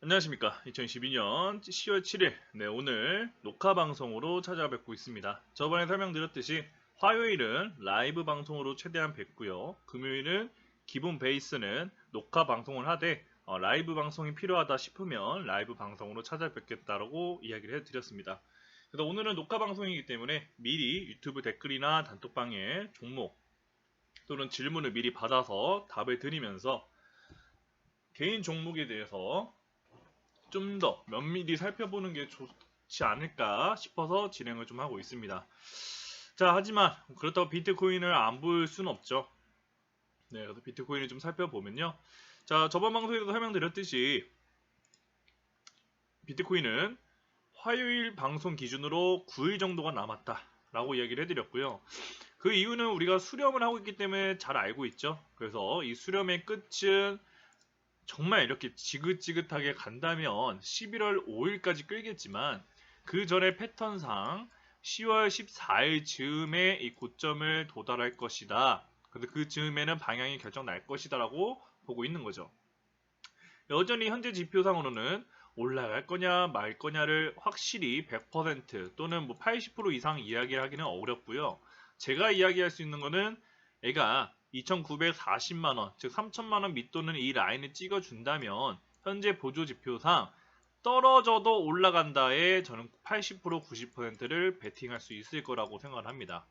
안녕하십니까. 2012년 10월 7일, 오늘 녹화 방송으로 찾아뵙고 있습니다. 저번에 설명드렸듯이 화요일은 라이브 방송으로 최대한 뵙고요. 금요일은 기본 베이스는 녹화 방송을 하되 라이브 방송이 필요하다 싶으면 라이브 방송으로 찾아뵙겠다라고 이야기를 해드렸습니다. 그래서 오늘은 녹화 방송이기 때문에 미리 유튜브 댓글이나 단톡방에 종목 또는 질문을 미리 받아서 답을 드리면서 개인 종목에 대해서 좀 더 면밀히 살펴보는 게 좋지 않을까 싶어서 진행을 좀 하고 있습니다. 자, 하지만 그렇다고 비트코인을 안 볼 수는 없죠. 그래서 비트코인을 좀 살펴보면요. 자, 저번 방송에도 설명드렸듯이 비트코인은 화요일 방송 기준으로 9일 정도가 남았다라고 이야기를 해드렸고요. 그 이유는 우리가 수렴을 하고 있기 때문에 잘 알고 있죠. 그래서 이 수렴의 끝은 정말 이렇게 지긋지긋하게 간다면 11월 5일까지 끌겠지만 그 전에 패턴상 10월 14일 즈음에 이 고점을 도달할 것이다. 그래서 그 즈음에는 방향이 결정 날 것이다 라고 보고 있는 거죠. 여전히 현재 지표상으로는 올라갈 거냐 말 거냐를 확실히 100% 또는 80% 이상 이야기를 하기는 어렵고요. 제가 이야기할 수 있는 거는 애가 2,940만원, 즉 3천만원 밑도는 이 라인을 찍어준다면 현재 보조 지표상 떨어져도 올라간다에 저는 80% 90%를 베팅할 수 있을 거라고 생각을 합니다.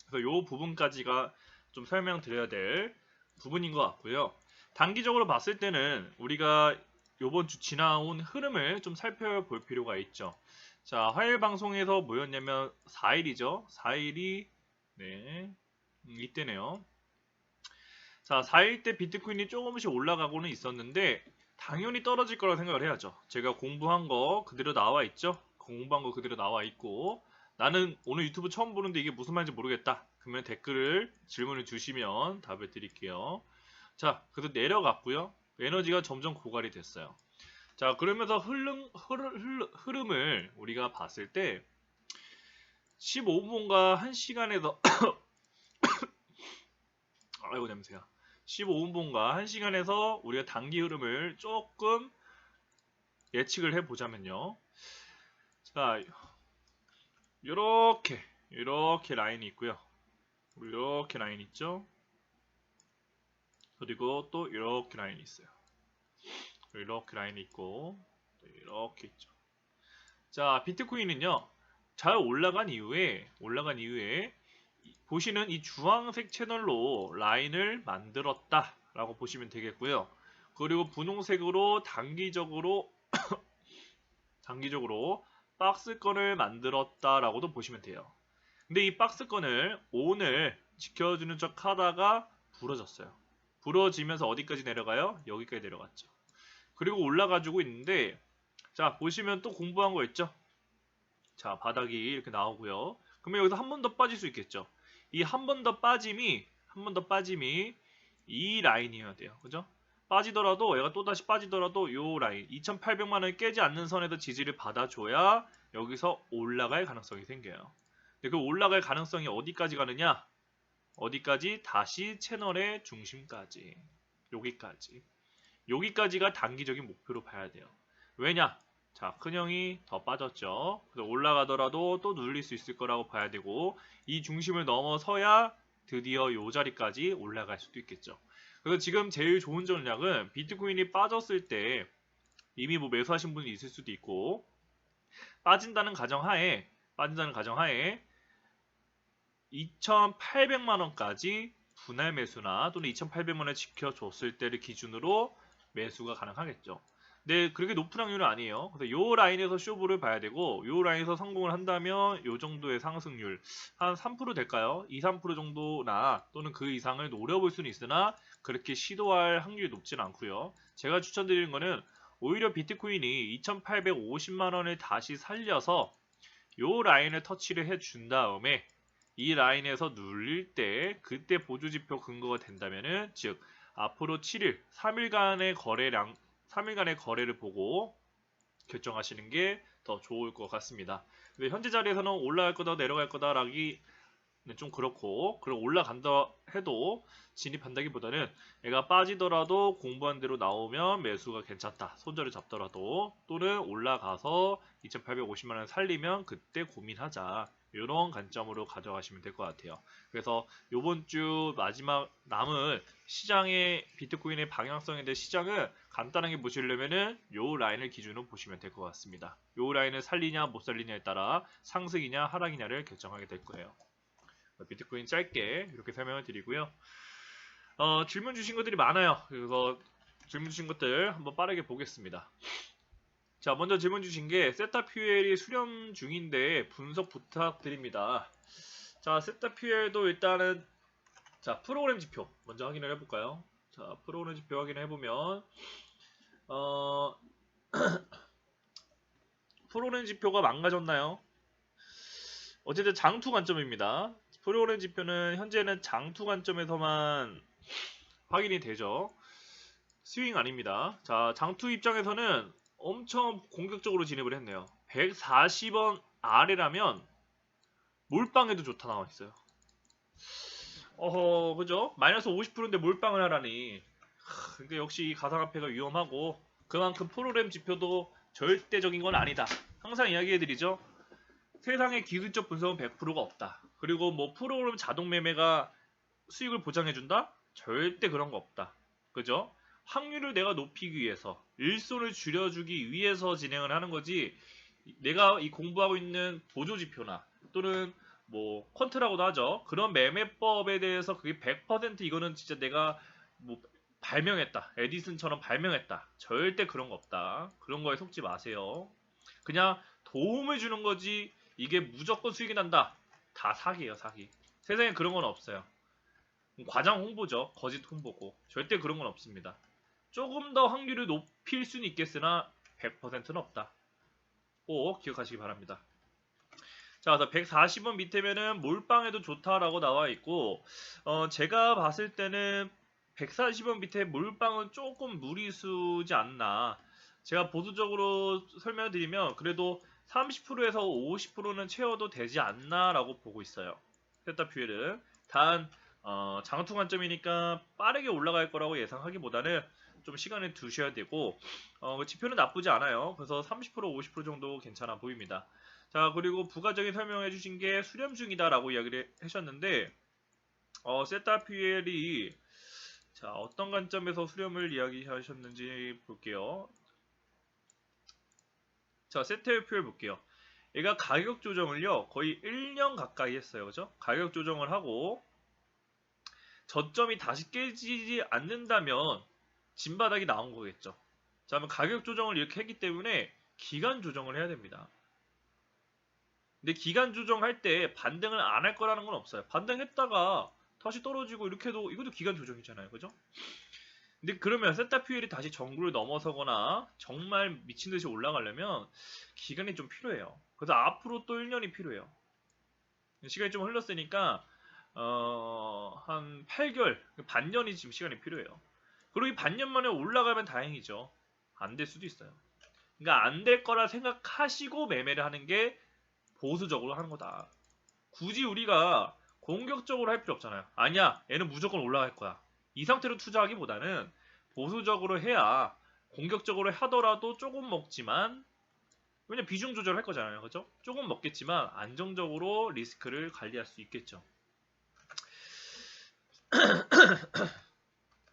그래서 이 부분까지가 좀 설명드려야 될 부분인 것 같고요. 단기적으로 봤을 때는 우리가 이번 주 지나온 흐름을 좀 살펴볼 필요가 있죠. 자, 화요일 방송에서 뭐였냐면 4일이죠. 4일이 이때네요. 자, 4일 때 비트코인이 조금씩 올라가고는 있었는데 당연히 떨어질 거라 생각을 해야죠. 제가 공부한 거 그대로 나와 있죠. 공부한 거 그대로 나와 있고 나는 오늘 유튜브 처음 보는데 이게 무슨 말인지 모르겠다. 그러면 댓글을 질문을 주시면 답을 드릴게요. 자, 그래서 내려갔고요. 에너지가 점점 고갈이 됐어요. 자, 그러면서 흐름을 우리가 봤을 때 15분과 1시간에서 아이고 냄새야. 15분과 1시간에서 우리가 단기 흐름을 조금 예측을 해보자면요. 자, 이렇게 라인이 있고요. 이렇게 라인이 있죠. 그리고 또 이렇게 라인이 있어요. 이렇게 라인이 있고 또 이렇게 있죠. 자, 비트코인은요. 잘 올라간 이후에 보시는 이 주황색 채널로 라인을 만들었다라고 보시면 되겠고요. 그리고 분홍색으로 단기적으로 박스권을 만들었다라고도 보시면 돼요. 근데 이 박스권을 오늘 지켜주는 척 하다가 부러졌어요. 부러지면서 어디까지 내려가요? 여기까지 내려갔죠. 그리고 올라가지고 있는데 자, 보시면 또 공부한 거 있죠? 자, 바닥이 이렇게 나오고요. 그러면 여기서 한 번 더 빠질 수 있겠죠? 이 한 번 더 빠짐이 이 라인이어야 돼요. 그죠? 빠지더라도 얘가 또다시 빠지더라도 요 라인 2,800만 원을 깨지 않는 선에서 지지를 받아줘야 여기서 올라갈 가능성이 생겨요. 근데 그 올라갈 가능성이 어디까지 가느냐? 어디까지? 다시 채널의 중심까지. 여기까지가 단기적인 목표로 봐야 돼요. 왜냐? 자, 큰형이 더 빠졌죠. 그래서 올라가더라도 또 눌릴 수 있을 거라고 봐야 되고 이 중심을 넘어서야 드디어 이 자리까지 올라갈 수도 있겠죠. 그래서 지금 제일 좋은 전략은 비트코인이 빠졌을 때 이미 매수하신 분이 있을 수도 있고 빠진다는 가정하에 2,800만 원까지 분할 매수나 또는 2,800만 원을 지켜줬을 때를 기준으로 매수가 가능하겠죠. 근데 그렇게 높은 확률은 아니에요. 그래서 요 라인에서 쇼부를 봐야 되고 요 라인에서 성공을 한다면 요 정도의 상승률 한 3% 될까요? 2, 3% 정도나 또는 그 이상을 노려볼 수는 있으나 그렇게 시도할 확률이 높진 않고요. 제가 추천드리는 거는 오히려 비트코인이 2,850만 원을 다시 살려서 요 라인을 터치를 해준 다음에 이 라인에서 눌릴 때 그때 보조지표 근거가 된다면은 즉 앞으로 7일 3일간의 거래를 보고 결정하시는 게 더 좋을 것 같습니다. 근데 현재 자리에서는 올라갈 거다 내려갈 거다라기 좀 그렇고, 그럼 올라간다 해도 진입한다기보다는 얘가 빠지더라도 공부한 대로 나오면 매수가 괜찮다. 손절을 잡더라도 또는 올라가서 2,850만 원 살리면 그때 고민하자. 이런 관점으로 가져가시면 될 것 같아요. 그래서 이번 주 마지막 남을 시장의 비트코인의 방향성에 대해 시장을 간단하게 보시려면은 요 라인을 기준으로 보시면 될 것 같습니다. 요 라인을 살리냐 못 살리냐에 따라 상승이냐 하락이냐를 결정하게 될 거예요. 비트코인 짧게 이렇게 설명을 드리고요. 질문 주신 것들이 많아요. 그래서 질문 주신 것들 한번 빠르게 보겠습니다. 자, 먼저 질문 주신 게 세타퓨엘이 수렴 중인데 분석 부탁드립니다. 자, 세타퓨엘도 일단은 자, 프로그램 지표 먼저 확인을 해볼까요? 자, 프로그램 지표 확인을 해보면 프로그램 지표가 망가졌나요? 어쨌든 장투 관점입니다. 프로그램 지표는 현재는 장투 관점에서만 확인이 되죠. 스윙 아닙니다. 자, 장투 입장에서는 엄청 공격적으로 진입을 했네요. 140원 아래라면 몰빵해도 좋다 나와 있어요. 그죠? 마이너스 50%인데 몰빵을 하라니. 근데 역시 이 가상화폐가 위험하고 그만큼 프로그램 지표도 절대적인 건 아니다. 항상 이야기해드리죠. 세상에 기술적 분석은 100%가 없다. 그리고 뭐 프로그램 자동 매매가 수익을 보장해준다? 절대 그런 거 없다. 그죠? 확률을 내가 높이기 위해서, 일손을 줄여주기 위해서 진행을 하는 거지, 내가 이 공부하고 있는 보조지표나 또는 뭐 퀀트라고도 하죠. 그런 매매법에 대해서 그게 100% 이거는 진짜 내가 뭐 발명했다. 에디슨처럼 발명했다. 절대 그런 거 없다. 그런 거에 속지 마세요. 그냥 도움을 주는 거지 이게 무조건 수익이 난다. 다 사기예요, 사기. 세상에 그런 건 없어요. 과장 홍보죠. 거짓 홍보고. 절대 그런 건 없습니다. 조금 더 확률을 높일 수는 있겠으나 100%는 없다. 꼭 기억하시기 바랍니다. 자, 그래서 140원 밑에면은 몰빵해도 좋다라고 나와 있고, 제가 봤을 때는 140원 밑에 몰빵은 조금 무리수지 않나. 제가 보수적으로 설명드리면 그래도 30%에서 50%는 채워도 되지 않나라고 보고 있어요. 세타퓨엘은 단 장투 관점이니까 빠르게 올라갈 거라고 예상하기보다는 좀 시간을 두셔야 되고 지표는 나쁘지 않아요. 그래서 30% 50% 정도 괜찮아 보입니다. 자, 그리고 부가적인 설명해 주신 게 수렴 중이다라고 이야기를 하셨는데 세타퓨엘이 자, 어떤 관점에서 수렴을 이야기하셨는지 볼게요. 자, 세타퓨엘 볼게요. 얘가 가격 조정을요 거의 1년 가까이 했어요. 그죠? 가격 조정을 하고 저점이 다시 깨지지 않는다면 진바닥이 나온 거겠죠. 자, 그러면 가격 조정을 이렇게 했기 때문에 기간 조정을 해야 됩니다. 근데 기간 조정할 때 반등을 안 할 거라는 건 없어요. 반등했다가 다시 떨어지고 이렇게 해도 이것도 기간 조정이잖아요. 그죠? 근데 그러면 세타퓨엘이 다시 정구를 넘어서거나 정말 미친듯이 올라가려면 기간이 좀 필요해요. 그래서 앞으로 또 1년이 필요해요. 시간이 좀 흘렀으니까 한 8개월, 반년이 지금 시간이 필요해요. 그리고 이 반년 만에 올라가면 다행이죠. 안 될 수도 있어요. 그러니까 안 될 거라 생각하시고 매매를 하는 게 보수적으로 하는 거다. 굳이 우리가 공격적으로 할 필요 없잖아요. 아니야, 얘는 무조건 올라갈 거야. 이 상태로 투자하기보다는 보수적으로 해야 공격적으로 하더라도 조금 먹지만 왜냐면 비중 조절할 거잖아요. 그죠? 조금 먹겠지만 안정적으로 리스크를 관리할 수 있겠죠.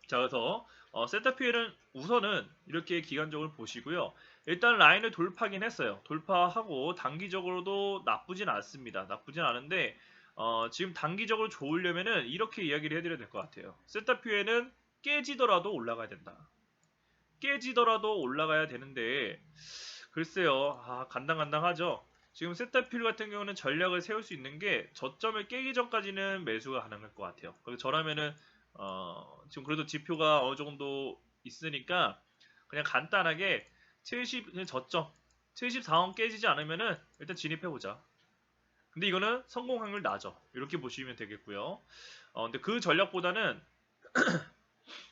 자, 그래서 세타퓨엘은 우선은 이렇게 기간적으로 보시고요. 일단 라인을 돌파하긴 했어요. 돌파하고 단기적으로도 나쁘진 않습니다. 나쁘진 않은데 지금 단기적으로 좋으려면은 이렇게 이야기를 해드려야 될 것 같아요. 세타퓨엘은 깨지더라도 올라가야 된다. 깨지더라도 올라가야 되는데 글쎄요. 간당간당하죠. 지금 세타퓨엘 같은 경우는 전략을 세울 수 있는 게 저점을 깨기 전까지는 매수가 가능할 것 같아요. 그래서 저라면은 지금 그래도 지표가 어느 정도 있으니까 그냥 간단하게 70 그냥 저점 74원 깨지지 않으면은 일단 진입해보자. 근데 이거는 성공 확률 낮아. 이렇게 보시면 되겠고요. 근데 그 전략보다는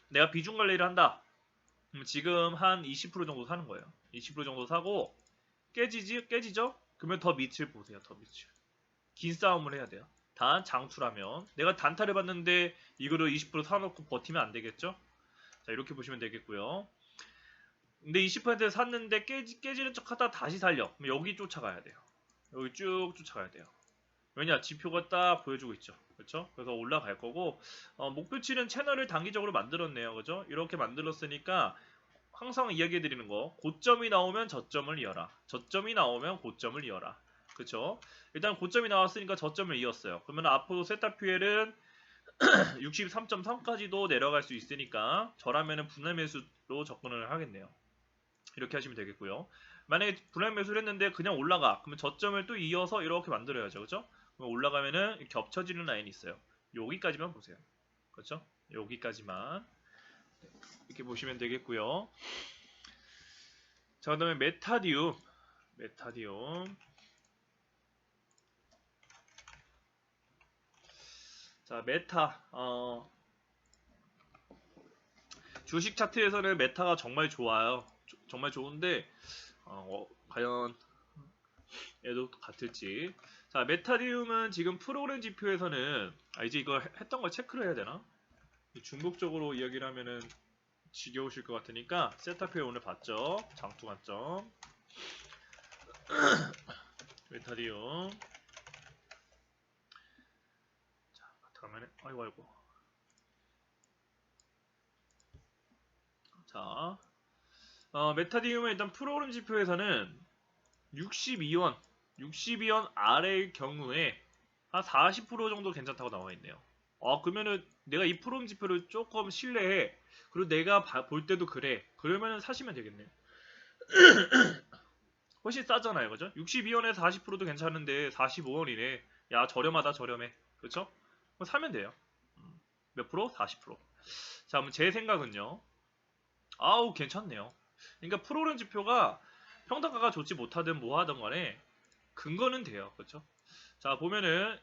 내가 비중 관리를 한다. 지금 한 20% 정도 사는 거예요. 20% 정도 사고 깨지죠? 그러면 더 밑을 보세요. 더 밑을. 긴 싸움을 해야 돼요. 단 장투라면 내가 단타를 봤는데 이거를 20% 사놓고 버티면 안 되겠죠? 자, 이렇게 보시면 되겠고요. 근데 20% 샀는데 깨지는 척 하다 다시 살려. 그럼 여기 쫓아가야 돼요. 여기 쭉 쫓아가야 돼요. 왜냐? 지표가 딱 보여주고 있죠. 그렇죠? 그래서 올라갈 거고 목표치는 채널을 단기적으로 만들었네요. 그죠? 이렇게 만들었으니까 항상 이야기해 드리는 거, 고점이 나오면 저점을 이어라. 저점이 나오면 고점을 이어라. 그쵸? 일단 고점이 나왔으니까 저점을 이었어요. 그러면 앞으로 세타퓨엘은 63.3까지도 내려갈 수 있으니까 저라면은 분할 매수로 접근을 하겠네요. 이렇게 하시면 되겠고요. 만약에 분할 매수를 했는데 그냥 올라가. 그러면 저점을 또 이어서 이렇게 만들어야죠. 그죠? 그럼 올라가면은 겹쳐지는 라인이 있어요. 여기까지만 보세요. 그렇죠? 여기까지만 이렇게 보시면 되겠고요. 자, 그 다음에 메타디움. 자, 메타. 주식 차트에서는 메타가 정말 좋아요. 정말 좋은데, 과연 얘도 같을지. 자, 메타디움은 지금 프로그램 지표에서는, 이제 이거 했던 걸 체크를 해야 되나? 중복적으로 이야기를 하면은 지겨우실 것 같으니까, 세타표에 오늘 봤죠? 장투 관점. 메타디움. 자, 그러면은, 아이고. 자, 메타디움은 일단 프로그램 지표에서는 62원 아래일 경우에 한 40% 정도 괜찮다고 나와 있네요. 그러면은 내가 이 프로그램 지표를 조금 신뢰해. 그리고 내가 볼 때도 그래. 그러면은 사시면 되겠네. 훨씬 싸잖아요. 그죠? 62원에 40%도 괜찮은데 45원이네. 야, 저렴해. 그렇죠? 그럼 사면 돼요. 몇 프로? 40%. 자, 그럼 제 생각은요. 아우, 괜찮네요. 그러니까 프로그램 지표가 평단가가 좋지 못하든 뭐하든 간에 근거는 돼요. 그렇죠? 자, 보면은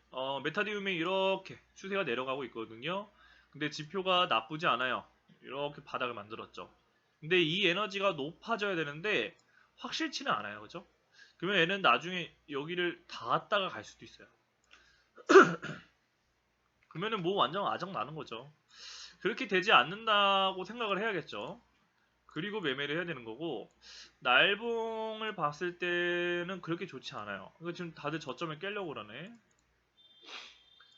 메타디움이 이렇게 추세가 내려가고 있거든요. 근데 지표가 나쁘지 않아요. 이렇게 바닥을 만들었죠. 근데 이 에너지가 높아져야 되는데 확실치는 않아요. 그죠? 그러면 얘는 나중에 여기를 닿았다가 갈 수도 있어요. 그러면은 뭐 완전 아정 나는 거죠. 그렇게 되지 않는다고 생각을 해야겠죠. 그리고 매매를 해야 되는 거고, 날봉을 봤을 때는 그렇게 좋지 않아요. 그러니까 지금 다들 저점을 깨려고 그러네.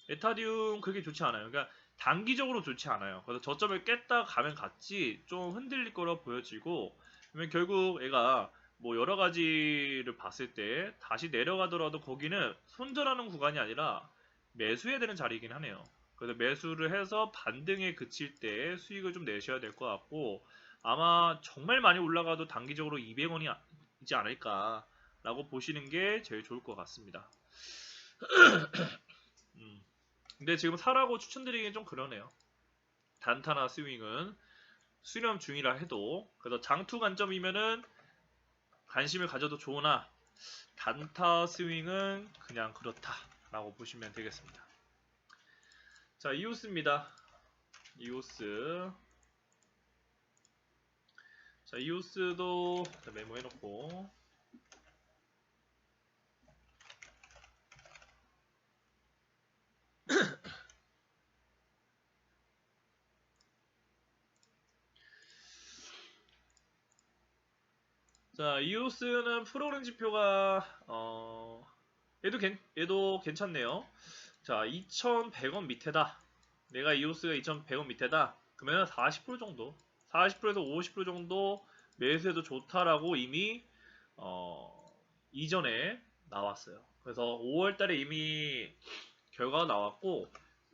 에타디움 그렇게 좋지 않아요. 그러니까 단기적으로 좋지 않아요. 그래서 저점을 깼다 가면 같이 좀 흔들릴 거라 보여지고, 그러면 결국 얘가 뭐 여러 가지를 봤을 때 다시 내려가더라도 거기는 손절하는 구간이 아니라 매수해야 되는 자리이긴 하네요. 그래서 매수를 해서 반등에 그칠 때 수익을 좀 내셔야 될 것 같고, 아마 정말 많이 올라가도 단기적으로 200원이지 않을까라고 보시는 게 제일 좋을 것 같습니다. 근데 지금 사라고 추천드리기엔 좀 그러네요. 단타나 스윙은 수렴 중이라 해도, 그래서 장투 관점이면은 관심을 가져도 좋으나 단타 스윙은 그냥 그렇다라고 보시면 되겠습니다. 자, 이오스입니다. 이오스. 자, 이오스도 메모해놓고. 자, 이오스는 프로그램 지표가 얘도 괜찮네요. 자, 2,100원 밑에다. 내가 이오스가 2,100원 밑에다. 그러면 40% 정도, 40%에서 50% 정도 매수해도 좋다라고 이미 이전에 나왔어요. 그래서 5월달에 이미 결과가 나왔고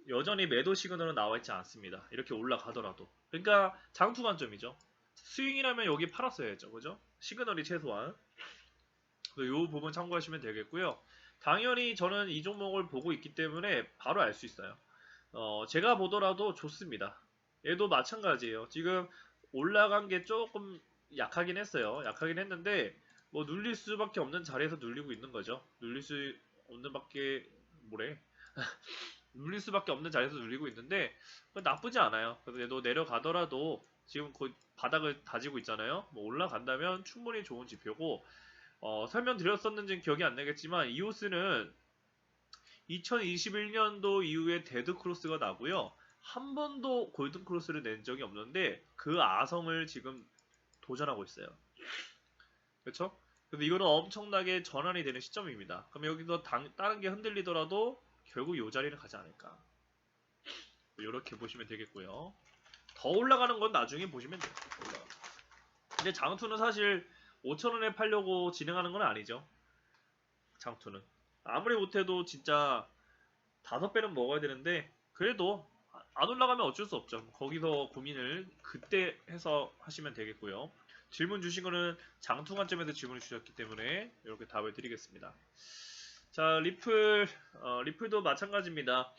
여전히 매도 시그널은 나와 있지 않습니다. 이렇게 올라가더라도. 그러니까 장투 관점이죠. 스윙이라면 여기 팔았어야죠. 그죠? 시그널이 최소한. 이 부분 참고하시면 되겠고요. 당연히 저는 이 종목을 보고 있기 때문에 바로 알 수 있어요. 제가 보더라도 좋습니다. 얘도 마찬가지예요. 지금 올라간 게 조금 약하긴 했어요. 약하긴 했는데 뭐 눌릴 수밖에 없는 자리에서 눌리고 있는 거죠. 눌릴 수 없는 밖에 뭐래? 눌릴 수밖에 없는 자리에서 눌리고 있는데 나쁘지 않아요. 그래서 얘도 내려가더라도 지금 거의 바닥을 다지고 있잖아요. 뭐 올라간다면 충분히 좋은 지표고 설명드렸었는지는 기억이 안 나겠지만 이오스는 2021년도 이후에 데드 크로스가 나고요. 한 번도 골든 크로스를 낸 적이 없는데 그 아성을 지금 도전하고 있어요. 그렇죠? 그래서 이거는 엄청나게 전환이 되는 시점입니다. 그럼 여기서 다른 게 흔들리더라도 결국 이 자리를 가지 않을까. 이렇게 보시면 되겠고요. 더 올라가는 건 나중에 보시면 돼요. 근데 장투는 사실 5,000원에 팔려고 진행하는 건 아니죠. 장투는 아무리 못해도 진짜 5배는 먹어야 되는데 그래도 안 올라가면 어쩔 수 없죠. 거기서 고민을 그때 해서 하시면 되겠고요. 질문 주신 거는 장투 관점에서 질문을 주셨기 때문에 이렇게 답을 드리겠습니다. 자, 리플도 마찬가지입니다.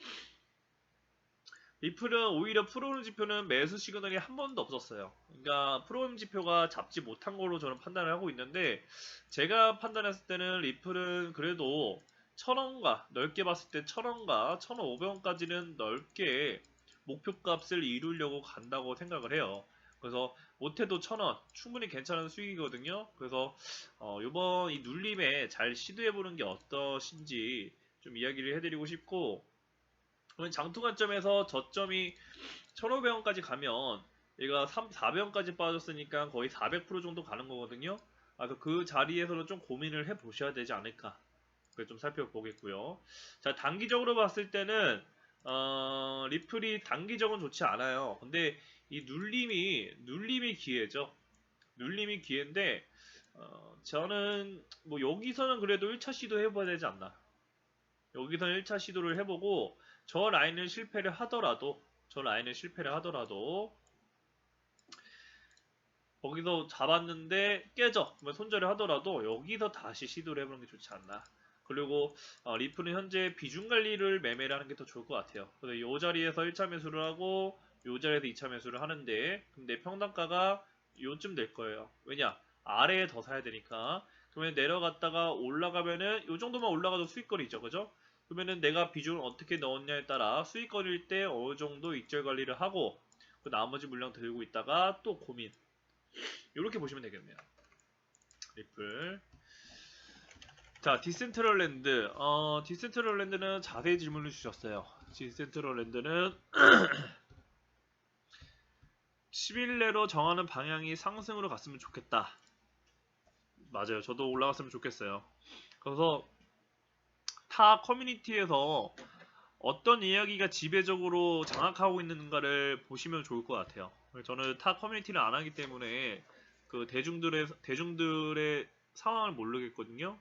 리플은 오히려 프로그램 지표는 매수 시그널이 한 번도 없었어요. 그러니까 프로그램 지표가 잡지 못한 걸로 저는 판단을 하고 있는데 제가 판단했을 때는 리플은 그래도 1,000원과 넓게 봤을 때 1,000원과 1,500원까지는 넓게 목표값을 이루려고 간다고 생각을 해요. 그래서 못해도 1,000원 충분히 괜찮은 수익이거든요. 그래서 이번 이 눌림에 잘 시도해보는 게 어떠신지 좀 이야기를 해드리고 싶고 그러면 장투 관점에서 저점이 1,500원까지 가면 얘가 400원까지 빠졌으니까 거의 400% 정도 가는 거거든요. 그래서 그 자리에서는 좀 고민을 해 보셔야 되지 않을까. 그걸 좀 살펴보겠고요. 자, 단기적으로 봤을 때는 리플이 단기적으로 좋지 않아요. 근데 이 눌림이 기회죠. 눌림이 기회인데 저는 뭐 여기서는 그래도 1차 시도 해봐야 되지 않나. 여기서는 1차 시도를 해보고 저 라인을 실패를 하더라도 거기서 잡았는데 깨져 그러면 손절을 하더라도 여기서 다시 시도를 해보는 게 좋지 않나. 그리고 리플은 현재 비중 관리를 매매를 하는 게 더 좋을 것 같아요. 그래서 이 자리에서 1차 매수를 하고 이 자리에서 2차 매수를 하는데 근데 평단가가 요쯤 될 거예요. 왜냐? 아래에 더 사야 되니까. 그러면 내려갔다가 올라가면은 요 정도만 올라가도 수익거리죠. 그죠? 그러면은 내가 비중을 어떻게 넣었냐에 따라 수익거리일 때 어느 정도 익절 관리를 하고 그 나머지 물량 들고 있다가 또 고민. 이렇게 보시면 되겠네요. 리플. 자, 디센트럴랜드는 자세히 질문을 주셨어요. 디센트럴랜드는 10일 내로 정하는 방향이 상승으로 갔으면 좋겠다. 맞아요. 저도 올라갔으면 좋겠어요. 그래서 타 커뮤니티에서 어떤 이야기가 지배적으로 장악하고 있는가를 보시면 좋을 것 같아요. 저는 타 커뮤니티를 안 하기 때문에 그 대중들의 상황을 모르겠거든요.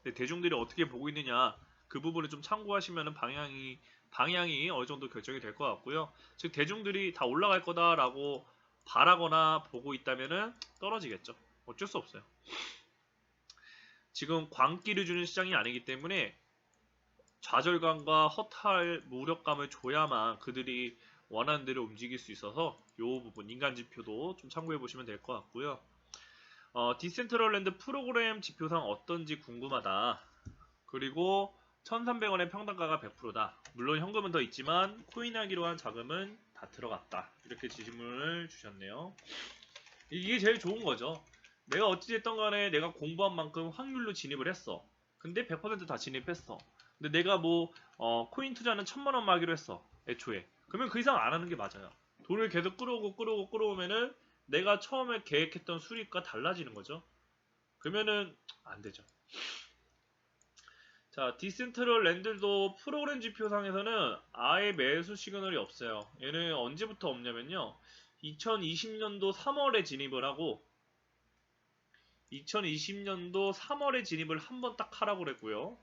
근데 대중들이 어떻게 보고 있느냐 그 부분을 좀 참고하시면 방향이 어느 정도 결정이 될 것 같고요. 즉 대중들이 다 올라갈 거다라고 바라거나 보고 있다면은 떨어지겠죠. 어쩔 수 없어요. 지금 광기를 주는 시장이 아니기 때문에 좌절감과 허탈 무력감을 줘야만 그들이 원하는 대로 움직일 수 있어서 이 부분 인간 지표도 좀 참고해 보시면 될 것 같고요. 디센트럴랜드 프로그램 지표상 어떤지 궁금하다. 그리고 1,300원의 평단가가 100%다. 물론 현금은 더 있지만 코인하기로 한 자금은 다 들어갔다. 이렇게 질문을 주셨네요. 이게 제일 좋은 거죠. 내가 어찌됐던 간에 내가 공부한 만큼 확률로 진입을 했어. 근데 100%다 진입했어. 근데 내가 코인 투자는 1,000만 원 마기로 했어. 애초에. 그러면 그 이상 안 하는 게 맞아요. 돈을 계속 끌어오면은 내가 처음에 계획했던 수익과 달라지는 거죠. 그러면은 안 되죠. 자, 디센트럴 랜드도 프로그램 지표상에서는 아예 매수 시그널이 없어요. 얘는 언제부터 없냐면요. 2020년도 3월에 진입을 하고 2020년도 3월에 진입을 한 번 딱 하라고 그랬고요.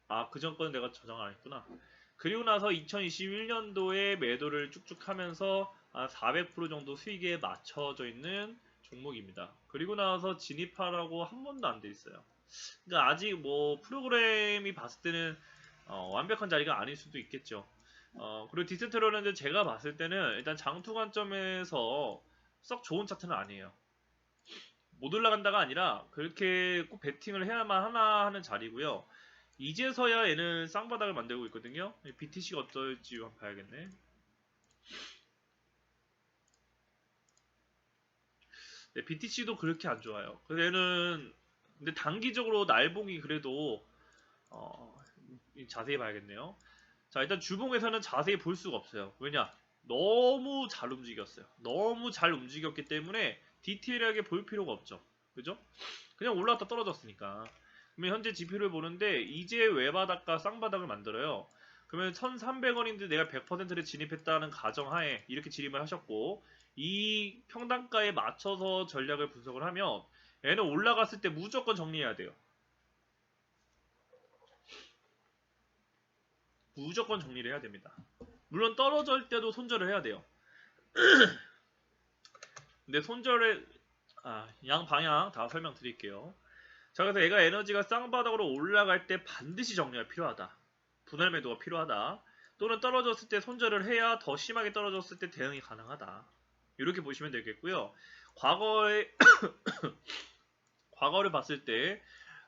아, 그 전 거는 내가 저장 안 했구나. 그리고 나서 2021년도에 매도를 쭉쭉 하면서 400% 정도 수익에 맞춰져 있는 종목입니다. 그리고 나서 진입하라고 한 번도 안 돼 있어요. 그러니까 아직 프로그램이 봤을 때는 완벽한 자리가 아닐 수도 있겠죠. 그리고 디센트럴랜드 제가 봤을 때는 일단 장투 관점에서 썩 좋은 차트는 아니에요. 못 올라간다가 아니라 그렇게 꼭 베팅을 해야만 하나 하는 자리고요. 이제서야 얘는 쌍바닥을 만들고 있거든요. BTC가 어떨지 한번 봐야겠네. 네, BTC도 그렇게 안 좋아요. 그래서 얘는 근데 단기적으로 날봉이 그래도 자세히 봐야겠네요. 자, 일단 주봉에서는 자세히 볼 수가 없어요. 왜냐? 너무 잘 움직였어요. 너무 잘 움직였기 때문에 디테일하게 볼 필요가 없죠. 그죠? 그냥 올라왔다 떨어졌으니까. 그러면 현재 지표를 보는데 이제 외바닥과 쌍바닥을 만들어요. 그러면 1,300원인데 내가 100%를 진입했다는 가정하에 이렇게 진입을 하셨고, 이 평단가에 맞춰서 전략을 분석을 하면 얘는 올라갔을 때 무조건 정리해야 돼요. 무조건 정리를 해야 됩니다. 물론 떨어질 때도 손절을 해야 돼요. 근데 손절의 양 방향 다 설명드릴게요. 자, 그래서 얘가 에너지가 쌍바닥으로 올라갈 때 반드시 정리가 필요하다. 분할 매도가 필요하다. 또는 떨어졌을 때 손절을 해야 더 심하게 떨어졌을 때 대응이 가능하다. 이렇게 보시면 되겠고요. 과거를 봤을 때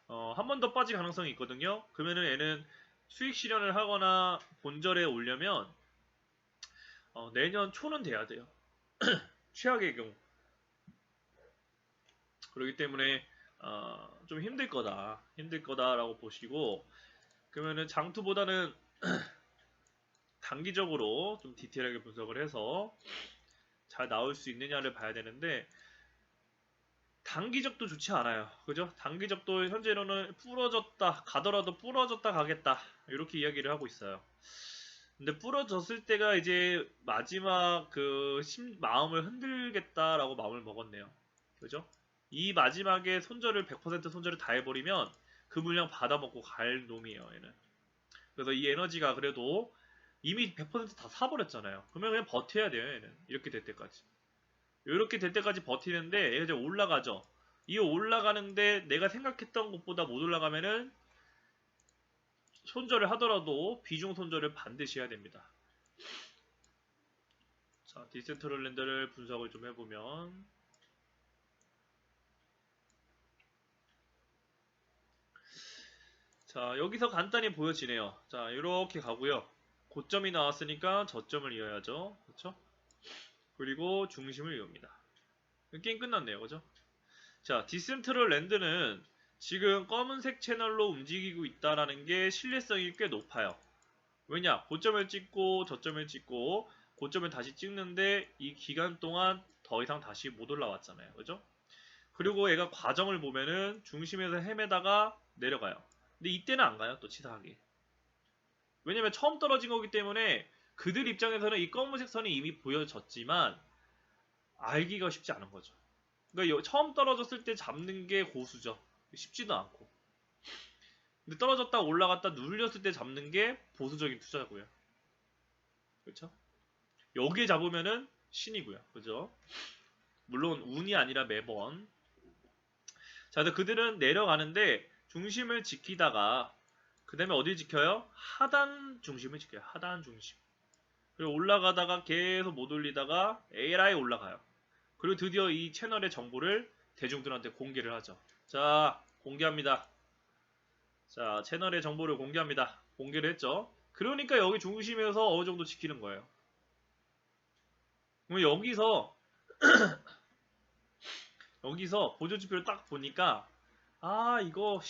한 번 더 빠질 가능성이 있거든요. 그러면은 얘는 수익 실현을 하거나 본절에 오려면 내년 초는 돼야 돼요. 최악의 경우. 그렇기 때문에 좀 힘들 거다라고 보시고, 그러면은 장투보다는 단기적으로 좀 디테일하게 분석을 해서 잘 나올 수 있느냐를 봐야 되는데, 단기적도 좋지 않아요. 그죠? 단기적도 현재로는 부러졌다 가더라도 부러졌다 가겠다 이렇게 이야기를 하고 있어요. 근데 부러졌을 때가 이제 마지막 마음을 흔들겠다라고 마음을 먹었네요. 그죠? 이 마지막에 100% 손절을 다 해버리면 그 물량 받아먹고 갈 놈이에요, 얘는. 그래서 이 에너지가 그래도 이미 100%다 사버렸잖아요. 그러면 그냥 버텨야 돼요, 얘는. 이렇게 될 때까지. 이렇게 될 때까지 버티는데 얘가 이제 올라가죠. 이 올라가는데 내가 생각했던 것보다 못 올라가면은 손절을 하더라도 비중 손절을 반드시 해야 됩니다. 자, 디센트럴랜드를 분석을 좀 해보면, 자, 여기서 간단히 보여지네요. 자, 이렇게 가고요. 고점이 나왔으니까 저점을 이어야죠. 그렇죠? 그리고 중심을 이옵니다. 게임 끝났네요. 그죠? 자, 디센트럴랜드는 지금 검은색 채널로 움직이고 있다는 게 신뢰성이 꽤 높아요. 왜냐? 고점을 찍고 저점을 찍고 고점을 다시 찍는데 이 기간 동안 더 이상 다시 못 올라왔잖아요. 그죠? 그리고 얘가 과정을 보면은 중심에서 헤매다가 내려가요. 근데 이때는 안 가요. 또 치사하게. 왜냐면 처음 떨어진 거기 때문에 그들 입장에서는 이 검은색 선이 이미 보여졌지만 알기가 쉽지 않은 거죠. 그러니까 처음 떨어졌을 때 잡는 게 고수죠. 쉽지도 않고. 근데 떨어졌다 올라갔다 눌렸을 때 잡는 게 보수적인 투자고요. 그렇죠? 여기에 잡으면은 신이고요. 그죠? 물론 운이 아니라 매번. 자, 근데 그들은 내려가는데 중심을 지키다가 그 다음에 어디 지켜요? 하단 중심을 지켜요. 하단 중심. 그리고 올라가다가 계속 못 올리다가 ARI 올라가요. 그리고 드디어 이 채널의 정보를 대중들한테 공개를 하죠. 자, 공개합니다. 자, 채널의 정보를 공개합니다. 공개를 했죠. 그러니까 여기 중심에서 어느 정도 지키는 거예요. 그럼 여기서 보조지표를 딱 보니까 이거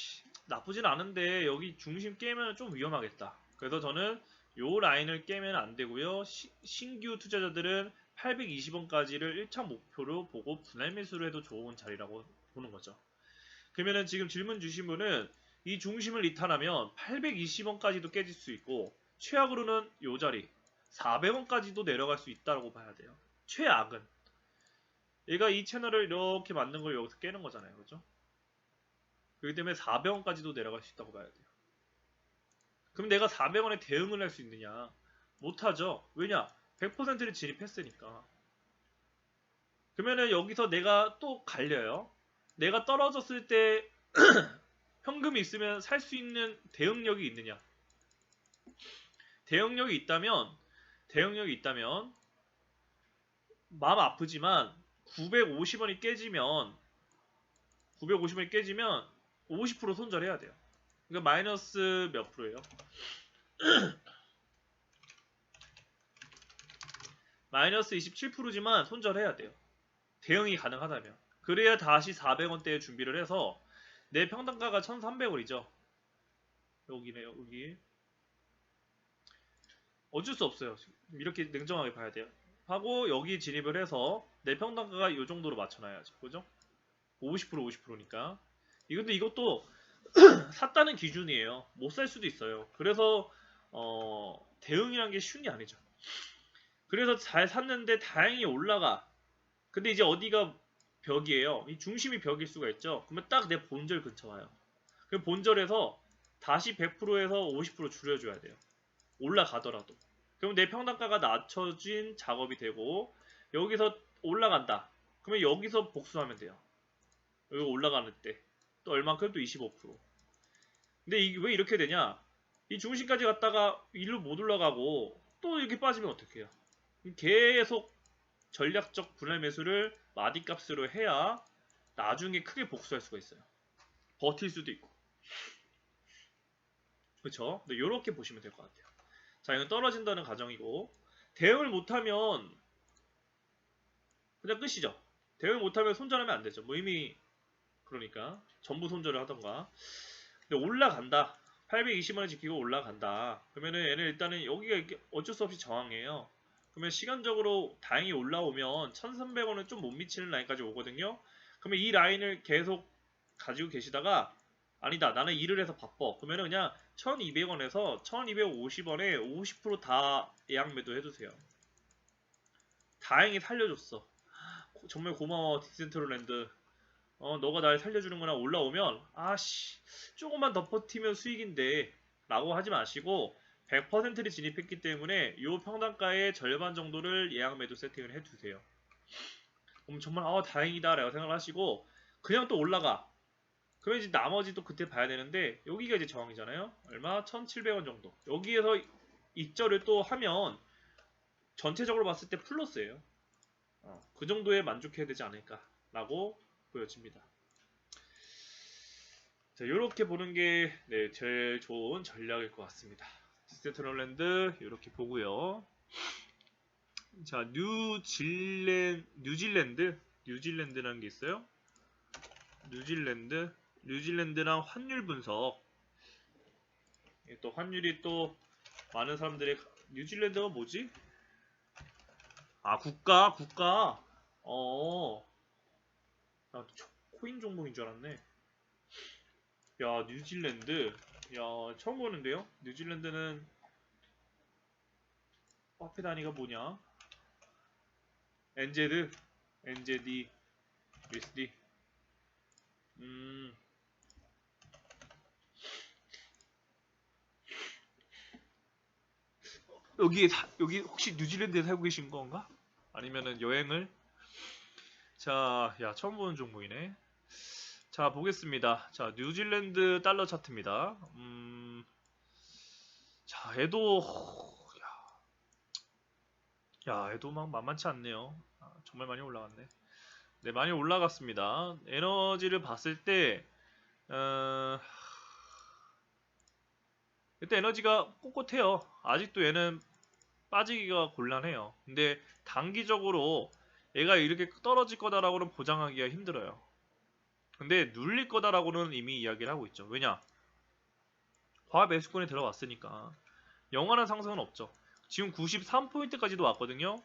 나쁘진 않은데 여기 중심 깨면 좀 위험하겠다. 그래서 저는 요 라인을 깨면 안 되고요. 신규 투자자들은 820원까지를 1차 목표로 보고 분할 매수를 해도 좋은 자리라고 보는 거죠. 그러면은 지금 질문 주신 분은 이 중심을 이탈하면 820원까지도 깨질 수 있고 최악으로는 요 자리 400원까지도 내려갈 수 있다고 봐야 돼요. 최악은. 얘가 이 채널을 이렇게 만든 걸 여기서 깨는 거잖아요. 그죠? 그렇기 때문에 400원까지도 내려갈 수 있다고 봐야 돼요. 그럼 내가 400원에 대응을 할 수 있느냐? 못하죠. 왜냐? 100%를 진입했으니까. 그러면은 여기서 내가 또 갈려요. 내가 떨어졌을 때 현금이 있으면 살 수 있는 대응력이 있느냐? 대응력이 있다면 마음 아프지만 950원이 깨지면 50% 손절해야 돼요. 그러니까 마이너스 몇 프로예요? 마이너스 27%지만 손절해야 돼요. 대응이 가능하다면. 그래야 다시 400원대에 준비를 해서 내 평단가가 1300원이죠. 여기네요. 여기. 어쩔 수 없어요. 이렇게 냉정하게 봐야 돼요. 하고 여기 진입을 해서 내 평단가가 이 정도로 맞춰놔야지. 그죠? 50% 50%니까. 근데 이것도 샀다는 기준이에요. 못 살 수도 있어요. 그래서 대응이란 게 쉬운 게 아니죠. 그래서 잘 샀는데 다행히 올라가. 근데 이제 어디가 벽이에요. 이 중심이 벽일 수가 있죠. 그러면 딱 내 본절 근처 와요. 그럼 본절에서 다시 100%에서 50% 줄여줘야 돼요. 올라가더라도. 그럼 내 평단가가 낮춰진 작업이 되고 여기서 올라간다. 그러면 여기서 복수하면 돼요. 여기 올라가는 때. 또 얼만큼? 또 25%. 근데 이게 왜 이렇게 되냐? 이 중심까지 갔다가 일로 못 올라가고 또 이렇게 빠지면 어떡해요? 계속 전략적 분할 매수를 마디값으로 해야 나중에 크게 복수할 수가 있어요. 버틸 수도 있고. 그렇죠? 이렇게 보시면 될 것 같아요. 자, 이건 떨어진다는 가정이고 대응을 못하면 그냥 끝이죠. 대응을 못하면 손절하면 안 되죠. 뭐 이미 그러니까 전부 손절을 하던가. 근데 올라간다. 820원을 지키고 올라간다. 그러면은 얘는 일단은 여기가 어쩔 수 없이 저항이에요. 그러면 시간적으로 다행히 올라오면 1300원은 좀 못 미치는 라인까지 오거든요. 그러면 이 라인을 계속 가지고 계시다가 아니다 나는 일을 해서 바빠. 그러면은 그냥 1200원에서 1250원에 50%다 예약 매도 해주세요. 다행히 살려줬어. 정말 고마워 디센트럴랜드. 너가 날 살려주는구나. 올라오면 아씨 조금만 더 버티면 수익인데 라고 하지 마시고 100%를 진입했기 때문에 이 평단가의 절반 정도를 예약 매도 세팅을 해두세요. 그럼 정말 다행이다 라고 생각을 하시고 그냥 또 올라가. 그러면 이제 나머지 또 그때 봐야 되는데 여기가 이제 저항이잖아요. 얼마? 1700원 정도. 여기에서 입절을 또 하면 전체적으로 봤을 때 플러스예요. 그 정도에 만족해야 되지 않을까 라고 보여집니다. 자, 요렇게 보는 게 제일 좋은 전략일 것 같습니다. 디센트럴랜드 이렇게 보고요. 자, 뉴질랜드라는 게 있어요. 뉴질랜드랑 환율 분석. 또 환율이 또 많은 사람들의 뉴질랜드가 뭐지? 국가. 나 코인 종목인 줄 알았네. 야, 뉴질랜드. 야, 처음 보는데요? 뉴질랜드는 화폐 단위가 뭐냐? NZD, USD. 여기 혹시 뉴질랜드에 살고 계신 건가? 아니면은 여행을? 자, 야, 처음 보는 종목이네. 자, 보겠습니다. 자, 뉴질랜드 달러 차트입니다. 자, 얘도 얘도 막 만만치 않네요. 정말 많이 올라갔네. 네, 많이 올라갔습니다. 에너지를 봤을 때 일단 에너지가 꼿꼿해요. 아직도 얘는 빠지기가 곤란해요. 근데 단기적으로 얘가 이렇게 떨어질 거다라고는 보장하기가 힘들어요. 근데 눌릴 거다라고는 이미 이야기를 하고 있죠. 왜냐? 과합 매수권에 들어왔으니까 영원한 상승은 없죠. 지금 93포인트까지도 왔거든요.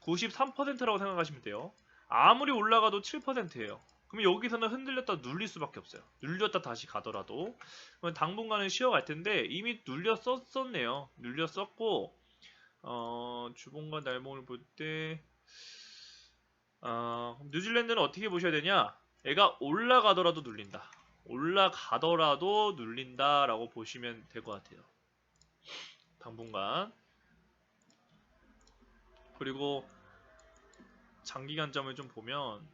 93%라고 생각하시면 돼요. 아무리 올라가도 7%예요. 그러면 여기서는 흔들렸다 눌릴 수밖에 없어요. 눌렸다 다시 가더라도 그러면 당분간은 쉬어갈 텐데 이미 눌렸었네요. 눌렸었고 주봉과 날봉을 볼 때 뉴질랜드는 어떻게 보셔야 되냐? 얘가 올라가더라도 눌린다. 올라가더라도 눌린다라고 보시면 될 것 같아요. 당분간. 그리고 장기 관점을 좀 보면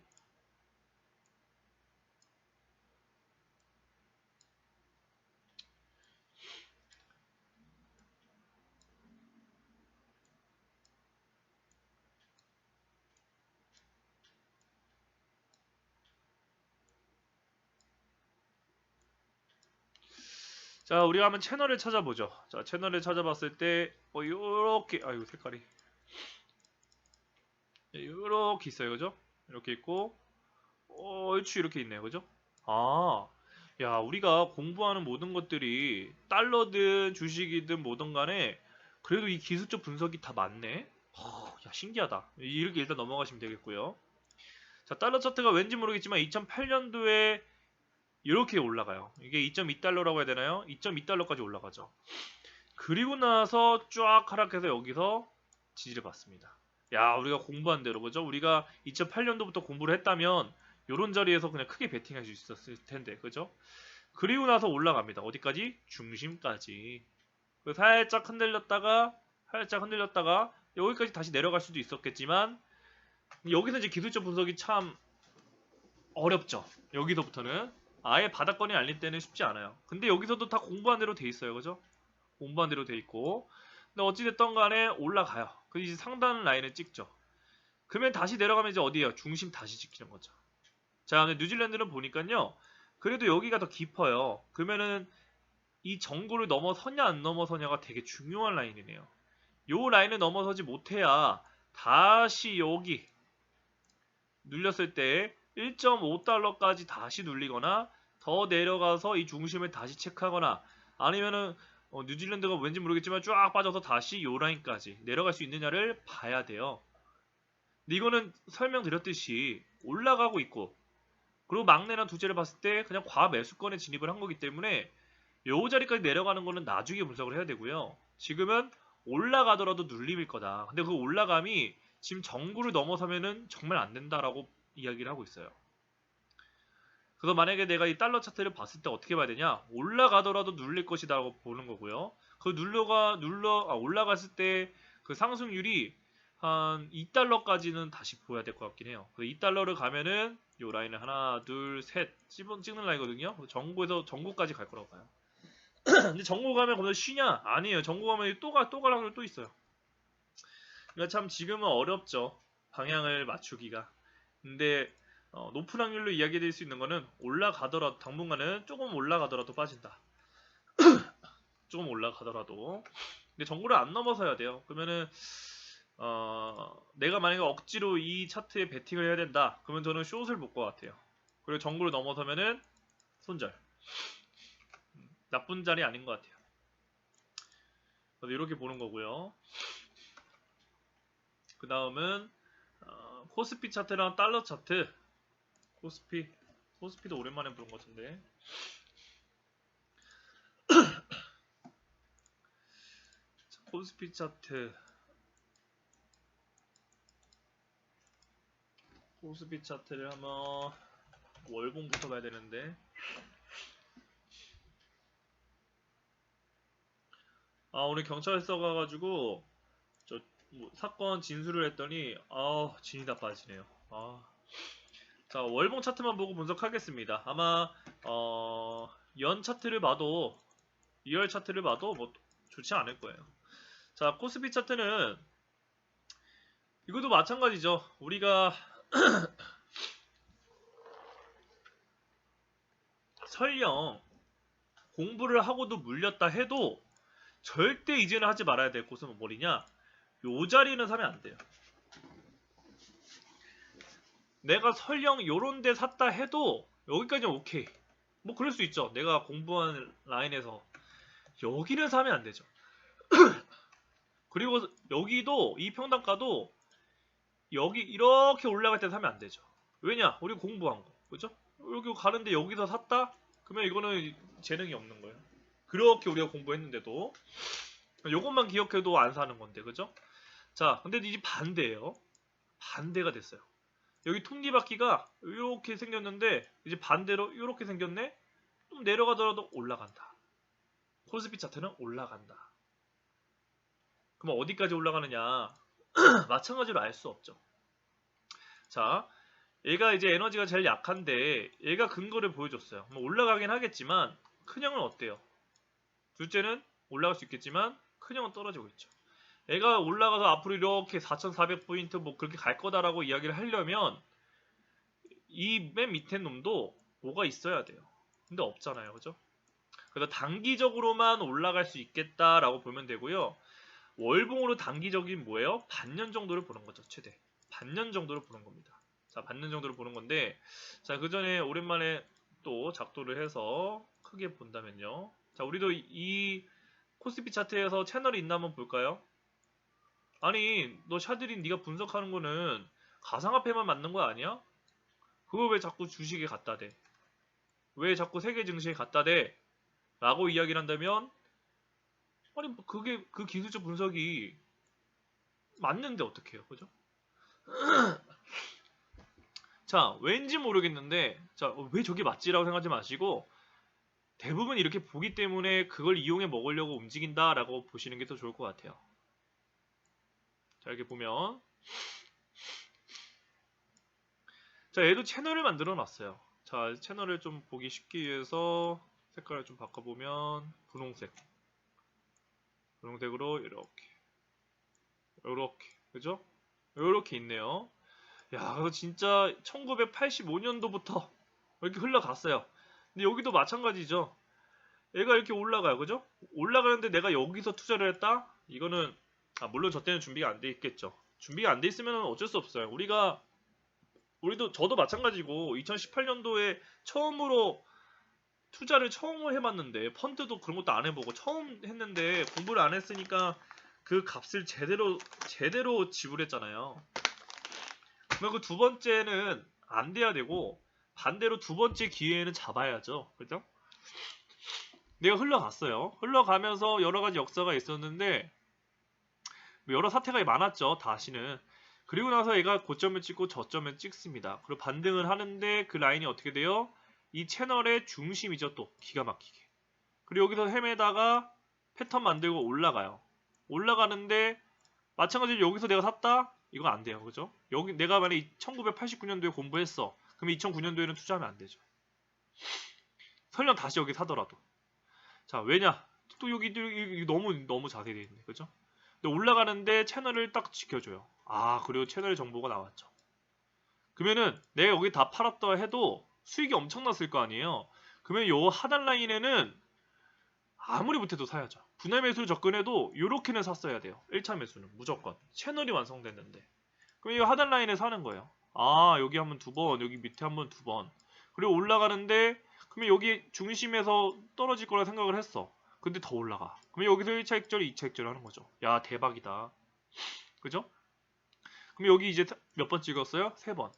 자, 우리가 한번 채널을 찾아보죠. 자, 채널을 찾아봤을 때 요렇게 아이고 색깔이 요렇게 있어요. 그죠? 이렇게 있고 얼추 이렇게 있네요. 그죠? 야, 우리가 공부하는 모든 것들이 달러든 주식이든 뭐든 간에 그래도 이 기술적 분석이 다 맞네. 야, 신기하다. 이렇게 일단 넘어가시면 되겠고요. 자, 달러 차트가 왠지 모르겠지만 2008년도에 이렇게 올라가요. 이게 2.2달러라고 해야 되나요? 2.2달러까지 올라가죠. 그리고 나서 쫙 하락해서 여기서 지지를 받습니다. 야, 우리가 공부한 대로 그죠? 우리가 2008년도부터 공부를 했다면 요런 자리에서 그냥 크게 베팅할 수 있었을 텐데 그죠? 그리고 나서 올라갑니다. 어디까지? 중심까지. 살짝 흔들렸다가 여기까지 다시 내려갈 수도 있었겠지만 여기서 이제 기술적 분석이 참 어렵죠. 여기서부터는 아예 바닥권이 알릴 때는 쉽지 않아요. 근데 여기서도 다 공부한 대로 돼 있어요. 그죠? 공부한 대로 돼 있고. 근데 어찌됐던 간에 올라가요. 그 이제 상단 라인을 찍죠. 그러면 다시 내려가면 이제 어디에요? 중심 다시 지키는 거죠. 자, 근데 뉴질랜드는 보니까요. 그래도 여기가 더 깊어요. 그러면은 이 정구를 넘어서냐 안 넘어서냐가 되게 중요한 라인이네요. 요 라인을 넘어서지 못해야 다시 여기 눌렸을 때 1.5달러까지 다시 눌리거나 더 내려가서 이 중심을 다시 체크하거나 아니면은 뉴질랜드가 왠지 모르겠지만 쫙 빠져서 다시 요 라인까지 내려갈 수 있느냐를 봐야 돼요. 근데 이거는 설명드렸듯이 올라가고 있고 그리고 막내나 두째를 봤을 때 그냥 과매수권에 진입을 한 거기 때문에 요 자리까지 내려가는 거는 나중에 분석을 해야 되고요. 지금은 올라가더라도 눌림일 거다. 근데 그 올라감이 지금 정구를 넘어서면은 정말 안 된다라고 이야기를 하고 있어요. 그래서 만약에 내가 이 달러 차트를 봤을 때 어떻게 봐야 되냐? 올라가더라도 눌릴 것이다라고 보는 거고요. 그 올라갔을 때 그 상승률이 한 2달러까지는 다시 보여야 될 것 같긴 해요. 그 2달러를 가면은 요 라인을 하나, 둘, 셋 찍는 라인이거든요. 정구에서 정구까지 갈 거라고 봐요. 근데 정구 가면 거기서 쉬냐? 아니에요. 정구 가면 또 갈 확률 또 있어요. 그러니까 참 지금은 어렵죠. 방향을 맞추기가. 근데 높은 확률로 이야기될 수 있는 거는 올라가더라도 당분간은 조금 올라가더라도 빠진다. 조금 올라가더라도. 근데 정구를 안 넘어서야 돼요. 그러면은 내가 만약에 억지로 이 차트에 베팅을 해야 된다. 그러면 저는 숏을 볼 것 같아요. 그리고 정구를 넘어서면은 손절. 나쁜 자리 아닌 것 같아요. 그래서 이렇게 보는 거고요. 그 다음은 코스피 차트랑 달러 차트. 코스피도 오랜만에 보는 것 같은데. 코스피 차트. 코스피 차트를 한번 월봉부터 봐야 되는데. 오늘 경찰서 가가지고 뭐 사건 진술을 했더니 진이 다 빠지네요. 자, 월봉 차트만 보고 분석하겠습니다. 아마 연 차트를 봐도 2월 차트를 봐도 뭐 좋지 않을 거예요. 자, 코스피 차트는 이것도 마찬가지죠. 우리가 설령 공부를 하고도 물렸다 해도 절대 이제는 하지 말아야 될 곳은 뭐냐? 요 자리는 사면 안 돼요. 내가 설령 요런 데 샀다 해도 여기까지는 오케이. 뭐 그럴 수 있죠. 내가 공부한 라인에서 여기는 사면 안 되죠. 그리고 여기도 이 평단가도 여기 이렇게 올라갈 때 사면 안 되죠. 왜냐? 우리 공부한 거. 그죠? 여기 가는데 여기서 샀다? 그러면 이거는 재능이 없는 거예요. 그렇게 우리가 공부했는데도 요것만 기억해도 안 사는 건데. 그죠? 자, 근데 이제 반대예요. 반대가 됐어요. 여기 톱니바퀴가 이렇게 생겼는데 이제 반대로 이렇게 생겼네? 좀 내려가더라도 올라간다. 코스피 차트는 올라간다. 그럼 어디까지 올라가느냐? 마찬가지로 알 수 없죠. 자, 얘가 이제 에너지가 제일 약한데 얘가 근거를 보여줬어요. 뭐 올라가긴 하겠지만 큰형은 어때요? 둘째는 올라갈 수 있겠지만 큰형은 떨어지고 있죠. 얘가 올라가서 앞으로 이렇게 4,400포인트 뭐 그렇게 갈 거다라고 이야기를 하려면 이 맨 밑에 놈도 뭐가 있어야 돼요. 근데 없잖아요. 그죠? 그래서 단기적으로만 올라갈 수 있겠다라고 보면 되고요. 월봉으로 단기적인 뭐예요? 반년 정도를 보는 거죠. 최대. 반년 정도를 보는 겁니다. 자, 반년 정도를 보는 건데 자, 그 전에 오랜만에 또 작도를 해서 크게 본다면요. 자, 우리도 이 코스피 차트에서 채널이 있나 한번 볼까요? 아니, 너 샤드린 네가 분석하는 거는 가상화폐만 맞는 거 아니야? 그거 왜 자꾸 주식에 갖다 대? 왜 자꾸 세계 증시에 갖다 대? 라고 이야기를 한다면, 아니, 뭐 그게 그 기술적 분석이 맞는데 어떡해요, 그죠? 자, 왠지 모르겠는데, 자, 왜 저게 맞지라고 생각하지 마시고, 대부분 이렇게 보기 때문에 그걸 이용해 먹으려고 움직인다라고 보시는 게 더 좋을 것 같아요. 자, 이렇게 보면, 자, 얘도 채널을 만들어 놨어요. 자, 채널을 좀 보기 쉽게 위해서 색깔을 좀 바꿔보면, 분홍색. 분홍색으로 이렇게, 그죠? 이렇게 있네요. 야, 그거 진짜 1985년도부터 이렇게 흘러갔어요. 근데 여기도 마찬가지죠. 얘가 이렇게 올라가요, 그죠? 올라가는데 내가 여기서 투자를 했다? 이거는 물론 저 때는 준비가 안 돼 있겠죠. 준비가 안 돼 있으면 어쩔 수 없어요. 우리도 저도 마찬가지고 2018년도에 처음으로 투자를 처음 해봤는데 펀드도 그런 것도 안 해보고 처음 했는데 공부를 안 했으니까 그 값을 제대로 지불했잖아요. 그리고 두 번째는 안 돼야 되고 반대로 두 번째 기회에는 잡아야죠. 그죠? 내가 흘러갔어요. 흘러가면서 여러 가지 역사가 있었는데 여러 사태가 많았죠. 다시는. 그리고 나서 얘가 고점을 찍고 저점을 찍습니다. 그리고 반등을 하는데 그 라인이 어떻게 돼요? 이 채널의 중심이죠. 또 기가 막히게. 그리고 여기서 헤매다가 패턴 만들고 올라가요. 올라가는데 마찬가지로 여기서 내가 샀다? 이거 안 돼요. 그죠? 여기 내가 만약에 1989년도에 공부했어. 그럼 2009년도에는 투자하면 안 되죠. 설령 다시 여기 사더라도. 자, 왜냐? 또 여기 너무 자세히 되어 있네. 그죠? 근데 올라가는데 채널을 딱 지켜줘요. 그리고 채널 정보가 나왔죠. 그러면은 내가 여기 다 팔았다 해도 수익이 엄청났을 거 아니에요. 그러면 요 하단 라인에는 아무리 못해도 사야죠. 분할 매수로 접근해도 이렇게는 샀어야 돼요. 1차 매수는 무조건. 채널이 완성됐는데. 그럼 이 하단 라인에 사는 거예요. 여기 한번 두 번, 여기 밑에 한번 두 번. 그리고 올라가는데 그러면 여기 중심에서 떨어질 거라 생각을 했어. 근데 더 올라가. 그러면 여기서 1차 액절, 2차 액절 하는 거죠. 야, 대박이다. 그죠? 그럼 여기 이제 몇 번 찍었어요? 3번.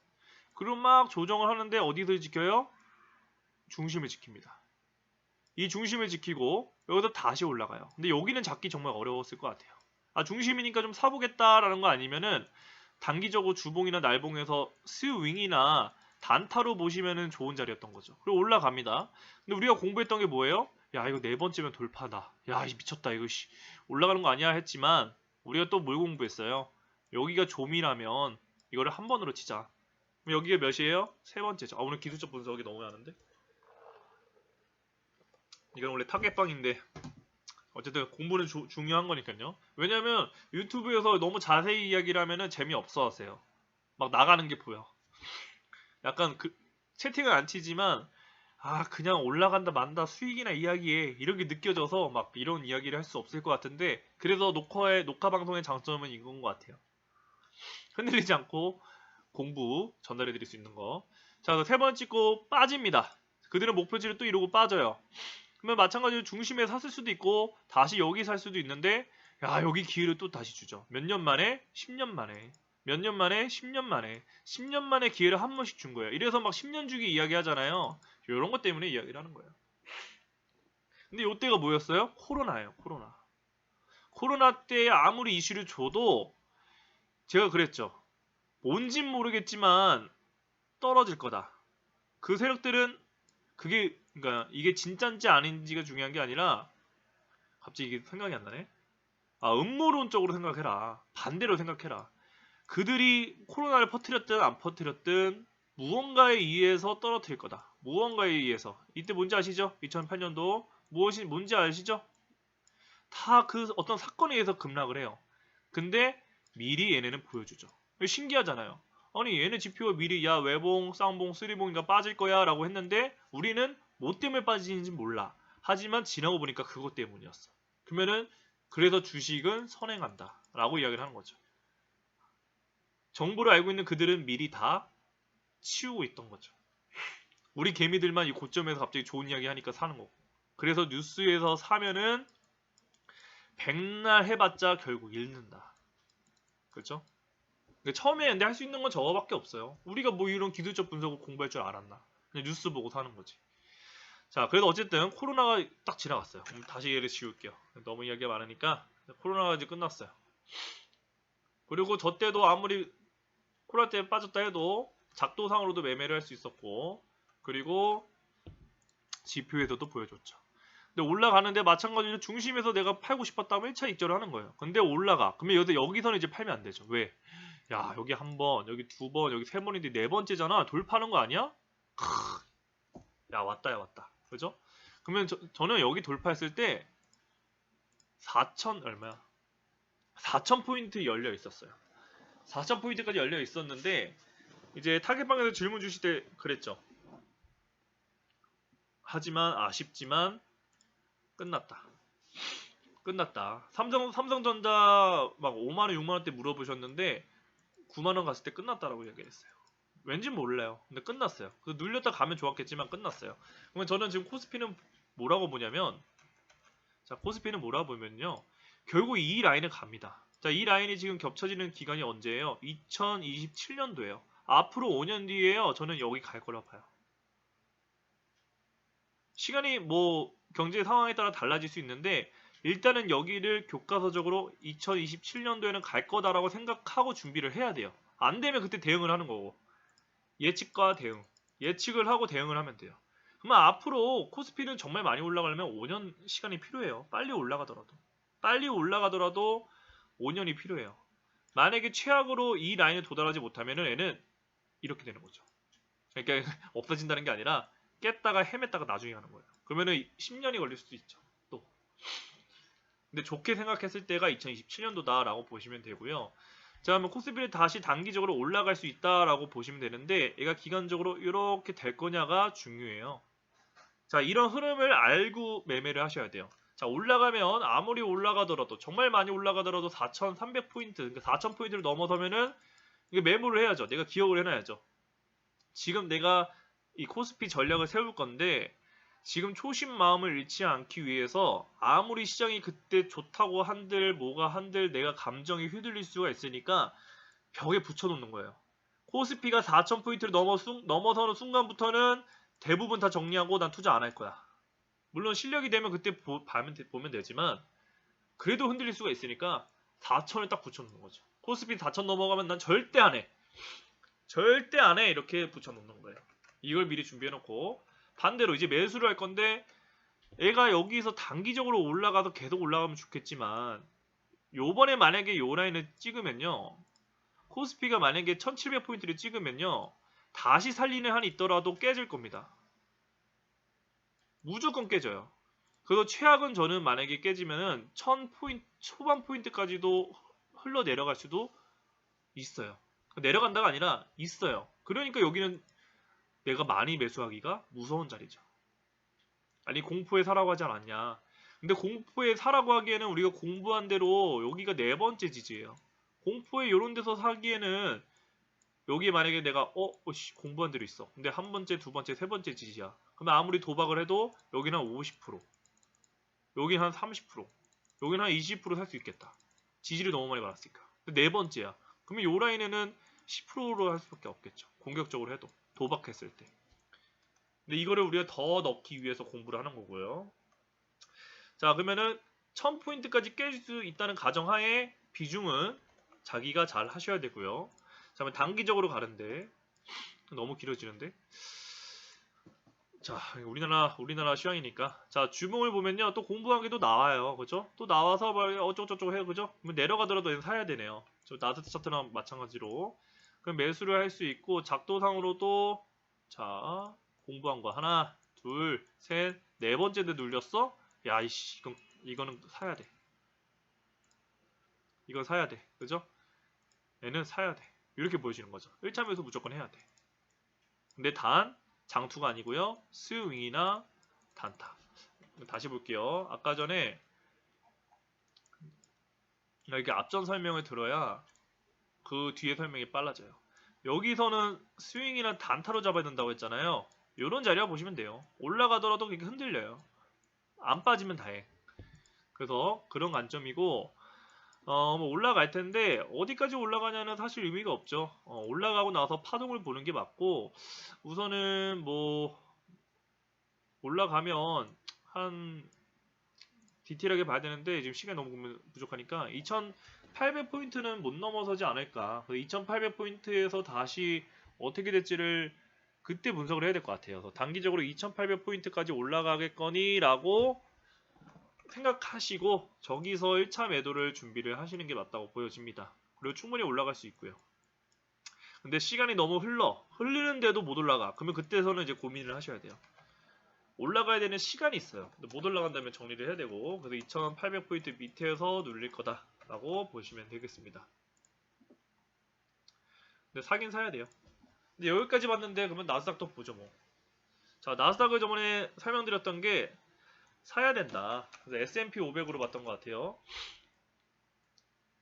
그리고 막 조정을 하는데 어디서 지켜요? 중심을 지킵니다. 이 중심을 지키고 여기서 다시 올라가요. 근데 여기는 잡기 정말 어려웠을 것 같아요. 중심이니까 좀 사보겠다라는 거 아니면은 단기적으로 주봉이나 날봉에서 스윙이나 단타로 보시면은 좋은 자리였던 거죠. 그리고 올라갑니다. 근데 우리가 공부했던 게 뭐예요? 야, 이거 네 번째면 돌파다. 야, 미쳤다. 이거 올라가는 거 아니야 했지만 우리가 또 뭘 공부했어요? 여기가 좀이라면 이거를 한 번으로 치자. 그럼 여기가 몇이에요? 세 번째죠. 오늘 기술적 분석이 너무 많은데. 이건 원래 타겟방인데 어쨌든 공부는 중요한 거니까요. 왜냐면 유튜브에서 너무 자세히 이야기를 하면은 재미없어 하세요. 막 나가는 게 보여. 약간 채팅은 안 치지만 그냥 올라간다 만다 수익이나 이야기에 이런 게 느껴져서 막 이런 이야기를 할 수 없을 것 같은데 그래서 녹화 방송의 장점은 이건 것 같아요. 흔들리지 않고 공부 전달해 드릴 수 있는 거. 자, 세 번 찍고 빠집니다. 그들은 목표치를 또 이루고 빠져요. 그러면 마찬가지로 중심에 샀을 수도 있고 다시 여기 살 수도 있는데 여기 기회를 또 다시 주죠. 몇 년 만에? 10년 만에. 몇 년 만에? 10년 만에. 10년 만에 기회를 한 번씩 준 거예요. 이래서 막 10년 주기 이야기 하잖아요. 이런 것 때문에 이야기를 하는 거예요. 근데 이때가 뭐였어요? 코로나예요. 코로나 때 아무리 이슈를 줘도 제가 그랬죠. 뭔진 모르겠지만 떨어질 거다. 그 세력들은 그러니까 이게 진짜인지 아닌지가 중요한 게 아니라 갑자기 이게 생각이 안 나네. 음모론적으로 생각해라. 반대로 생각해라. 그들이 코로나를 퍼뜨렸든 안 퍼뜨렸든 무언가에 의해서 떨어뜨릴 거다. 무언가에 의해서. 이때 뭔지 아시죠? 2008년도 뭔지 아시죠? 다 그 어떤 사건에 의해서 급락을 해요. 근데 미리 얘네는 보여주죠. 신기하잖아요. 아니 얘네 지표가 미리 야 외봉, 쌍봉, 쓰리봉인가 빠질 거야 라고 했는데 우리는 뭐 때문에 빠지는지 몰라. 하지만 지나고 보니까 그것 때문이었어. 그러면은 그래서 주식은 선행한다 라고 이야기를 하는 거죠. 정보를 알고 있는 그들은 미리 다 치우고 있던 거죠. 우리 개미들만 이 고점에서 갑자기 좋은 이야기 하니까 사는 거고. 그래서 뉴스에서 사면은 백날 해봤자 결국 잃는다. 그렇죠? 처음에 근데 할 수 있는 건 저거밖에 없어요. 우리가 뭐 이런 기술적 분석을 공부할 줄 알았나? 그냥 뉴스 보고 사는 거지. 자, 그래도 어쨌든 코로나가 딱 지나갔어요. 다시 얘를 지울게요. 너무 이야기가 많으니까 코로나가 이제 끝났어요. 그리고 저 때도 아무리 코로나 때문에 빠졌다 해도 작도상으로도 매매를 할 수 있었고, 그리고 지표에서도 보여줬죠. 근데 올라가는데 마찬가지로 중심에서 내가 팔고 싶었다면 1차 익절을 하는 거예요. 근데 올라가. 그러면 여기서는 이제 팔면 안 되죠. 왜? 야, 여기 한 번, 여기 두 번, 여기 세 번인데 네 번째잖아. 돌파하는 거 아니야? 야, 왔다, 야, 왔다. 그죠? 그러면 저는 여기 돌파했을 때 4천 얼마야? 4,000포인트 열려 있었어요. 4,000포인트까지 열려 있었는데 이제 타겟방에서 질문 주실 때 그랬죠. 하지만 아쉽지만 끝났다. 끝났다. 삼성전자 막 5만원, 6만원대 물어보셨는데 9만원 갔을 때 끝났다라고 얘기했어요. 왠지 몰라요. 근데 끝났어요. 그래서 눌렸다 가면 좋았겠지만 끝났어요. 그러면 저는 지금 코스피는 뭐라고 보냐면, 자, 코스피는 뭐라고 보면요. 결국 이 라인을 갑니다. 자, 이 라인이 지금 겹쳐지는 기간이 언제예요? 2027년도예요. 앞으로 5년 뒤에요. 저는 여기 갈 거라고 봐요. 시간이 뭐 경제 상황에 따라 달라질 수 있는데 일단은 여기를 교과서적으로 2027년도에는 갈 거다라고 생각하고 준비를 해야 돼요. 안 되면 그때 대응을 하는 거고. 예측과 대응. 예측을 하고 대응을 하면 돼요. 그러면 앞으로 코스피는 정말 많이 올라가려면 5년 시간이 필요해요. 빨리 올라가더라도 5년이 필요해요. 만약에 최악으로 이 라인에 도달하지 못하면은 얘는 이렇게 되는 거죠. 그러니까 없어진다는 게 아니라 깼다가 헤맸다가 나중에 하는 거예요. 그러면은 10년이 걸릴 수도 있죠. 또. 근데 좋게 생각했을 때가 2027년도다라고 보시면 되고요. 자, 그러면 코스피를 다시 단기적으로 올라갈 수 있다라고 보시면 되는데 얘가 기간적으로 이렇게 될 거냐가 중요해요. 자, 이런 흐름을 알고 매매를 하셔야 돼요. 자, 올라가면 아무리 올라가더라도 정말 많이 올라가더라도 4,300포인트, 그러니까 4,000포인트를 넘어서면은 이게 매물을 해야죠. 내가 기억을 해놔야죠. 지금 내가 이 코스피 전략을 세울 건데 지금 초심 마음을 잃지 않기 위해서 아무리 시장이 그때 좋다고 한들 뭐가 한들 내가 감정이 휘둘릴 수가 있으니까 벽에 붙여놓는 거예요. 코스피가 4,000포인트를 넘어서는 순간부터는 대부분 다 정리하고 난 투자 안 할 거야. 물론 실력이 되면 그때 보면 되지만 그래도 흔들릴 수가 있으니까 4,000을 딱 붙여놓는 거죠. 코스피 4,000 넘어가면 난 절대 안 해. 절대 안 해. 이렇게 붙여놓는 거예요. 이걸 미리 준비해놓고 반대로 이제 매수를 할 건데 얘가 여기서 단기적으로 올라가서 계속 올라가면 좋겠지만 요번에 만약에 요 라인을 찍으면요. 코스피가 만약에 1700포인트를 찍으면요. 다시 살리는 한이 있더라도 깨질 겁니다. 무조건 깨져요. 그래서 최악은 저는 만약에 깨지면은 1000포인트 초반 포인트까지도 흘러 내려갈 수도 있어요. 내려간다가 아니라 있어요. 그러니까 여기는 내가 많이 매수하기가 무서운 자리죠. 아니 공포에 사라고 하지 않았냐. 근데 공포에 사라고 하기에는 우리가 공부한 대로 여기가 네 번째 지지예요. 공포에 이런 데서 사기에는 여기에 만약에 내가 공부한 대로 있어. 근데 한 번째, 두 번째, 세 번째 지지야. 그러면 아무리 도박을 해도 여기는 한 50%, 여기는 한 30%, 여기는 한 20% 살 수 있겠다. 지지를 너무 많이 받았으니까. 근데 네 번째야. 그러면 요 라인에는 10%로 할 수밖에 없겠죠. 공격적으로 해도. 도박했을 때. 근데 이거를 우리가 더 넣기 위해서 공부를 하는 거고요. 자, 그러면은 1000포인트까지 깰 수 있다는 가정하에 비중은 자기가 잘 하셔야 되고요. 자, 그러면 단기적으로 가는데 너무 길어지는데. 자, 우리나라 시황이니까. 자, 주봉을 보면요. 또 공부한 게 또 나와요. 그죠? 또 나와서 어쩌고저쩌고 해요. 그죠? 그러면 내려가더라도 얘는 사야 되네요. 저 나스닥 차트랑 마찬가지로. 그럼 매수를 할 수 있고 작도상으로도 자, 공부한 거 하나, 둘, 셋, 네 번째인데 눌렸어? 야, 이씨, 이거는 사야 돼. 이거 사야 돼. 그죠? 얘는 사야 돼. 이렇게 보여지는 거죠. 1차 매수 무조건 해야 돼. 근데 단 장투가 아니고요. 스윙이나 단타. 다시 볼게요. 아까 전에 이렇게 앞전 설명을 들어야 그 뒤에 설명이 빨라져요. 여기서는 스윙이나 단타로 잡아야 된다고 했잖아요. 요런 자리라 보시면 돼요. 올라가더라도 그렇게 흔들려요. 안 빠지면 다행. 그래서 그런 관점이고 뭐 올라갈 텐데 어디까지 올라가냐는 사실 의미가 없죠. 올라가고 나서 파동을 보는 게 맞고 우선은 뭐 올라가면 한 디테일하게 봐야 되는데 지금 시간이 너무 부족하니까 2800포인트는 못 넘어서지 않을까. 2800포인트에서 다시 어떻게 될지를 그때 분석을 해야 될 것 같아요. 그래서 단기적으로 2800포인트까지 올라가겠거니 라고 생각하시고 저기서 1차 매도를 준비를 하시는 게 맞다고 보여집니다. 그리고 충분히 올라갈 수 있고요. 근데 시간이 너무 흐르는데도 못 올라가. 그러면 그때서는 이제 고민을 하셔야 돼요. 올라가야 되는 시간이 있어요. 근데 못 올라간다면 정리를 해야 되고, 그래서 2800포인트 밑에서 눌릴 거다라고 보시면 되겠습니다. 근데 사긴 사야 돼요. 근데 여기까지 봤는데 그러면 나스닥도 보죠 뭐. 자, 나스닥을 저번에 설명드렸던 게 사야 된다. 그래서 S&P 500으로 봤던 것 같아요.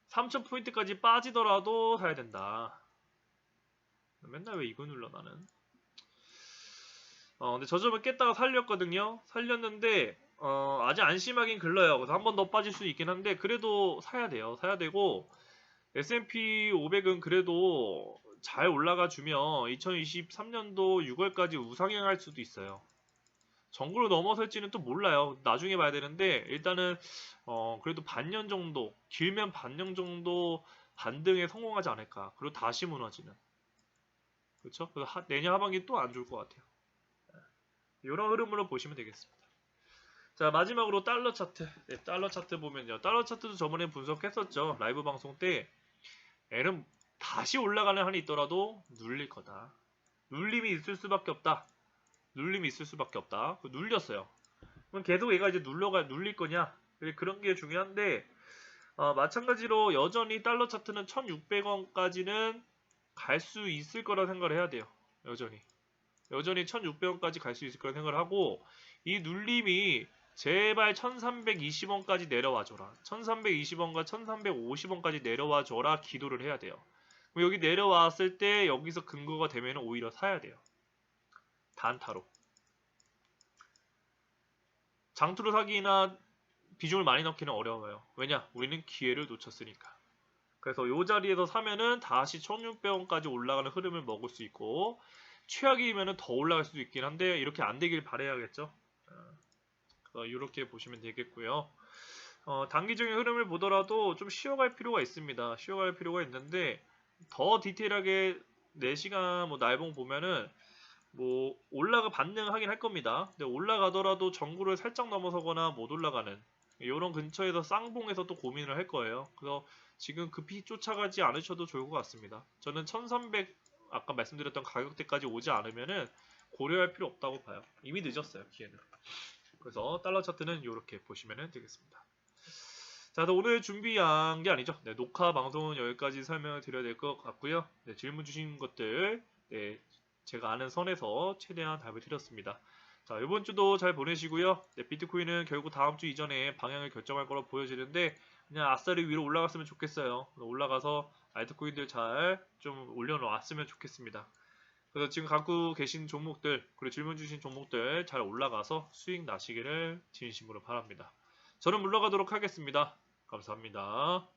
3000포인트까지 빠지더라도 사야 된다. 맨날 왜 이거 눌러 나는? 근데 저점을 깼다가 살렸거든요. 살렸는데 아직 안심하긴 글러요. 그래서 한 번 더 빠질 수 있긴 한데 그래도 사야 돼요. 사야 되고 S&P 500은 그래도 잘 올라가 주면 2023년도 6월까지 우상향할 수도 있어요. 정구로 넘어설지는 또 몰라요. 나중에 봐야 되는데 일단은 그래도 반년 정도, 길면 반년 정도 반등에 성공하지 않을까. 그리고 다시 무너지는. 그렇죠? 그래서 내년 하반기 또 안 좋을 것 같아요. 이런 흐름으로 보시면 되겠습니다. 자, 마지막으로 달러 차트. 네, 달러 차트 보면요. 달러 차트도 저번에 분석했었죠. 라이브 방송 때. L은 다시 올라가는 한이 있더라도 눌릴 거다. 눌림이 있을 수밖에 없다. 눌림이 있을 수밖에 없다. 눌렸어요. 그럼 계속 얘가 이제 눌릴 거냐? 그런 게 중요한데, 마찬가지로 여전히 달러 차트는 1600원까지는 갈 수 있을 거라 생각을 해야 돼요. 여전히 1600원까지 갈 수 있을 거라 생각을 하고, 이 눌림이 제발 1320원까지 내려와줘라. 1320원과 1350원까지 내려와줘라 기도를 해야 돼요. 여기 내려왔을 때 여기서 근거가 되면 오히려 사야 돼요. 단타로. 장투로 사기나 비중을 많이 넣기는 어려워요. 왜냐? 우리는 기회를 놓쳤으니까. 그래서 이 자리에서 사면은 다시 1600원까지 올라가는 흐름을 먹을 수 있고, 최악이면은 더 올라갈 수도 있긴 한데 이렇게 안 되길 바라야겠죠. 이렇게 보시면 되겠고요. 단기적인 흐름을 보더라도 좀 쉬어갈 필요가 있습니다. 쉬어갈 필요가 있는데 더 디테일하게 4시간 뭐 날봉 보면은 뭐 반등하긴 할 겁니다. 근데 올라가더라도 정구를 살짝 넘어서거나 못 올라가는 이런 근처에서 쌍봉에서 또 고민을 할 거예요. 그래서 지금 급히 쫓아가지 않으셔도 좋을 것 같습니다. 저는 1300 아까 말씀드렸던 가격대까지 오지 않으면은 고려할 필요 없다고 봐요. 이미 늦었어요, 기회는. 그래서 달러 차트는 이렇게 보시면 되겠습니다. 자, 오늘 준비한 게 아니죠. 네, 녹화 방송은 여기까지 설명을 드려야 될 것 같고요. 네, 질문 주신 것들 네, 제가 아는 선에서 최대한 답을 드렸습니다. 자, 이번 주도 잘 보내시고요. 네, 비트코인은 결국 다음 주 이전에 방향을 결정할 거로 보여지는데 그냥 아싸리 위로 올라갔으면 좋겠어요. 올라가서 알트코인들 잘 좀 올려놓았으면 좋겠습니다. 그래서 지금 갖고 계신 종목들 그리고 질문 주신 종목들 잘 올라가서 수익 나시기를 진심으로 바랍니다. 저는 물러가도록 하겠습니다. 감사합니다.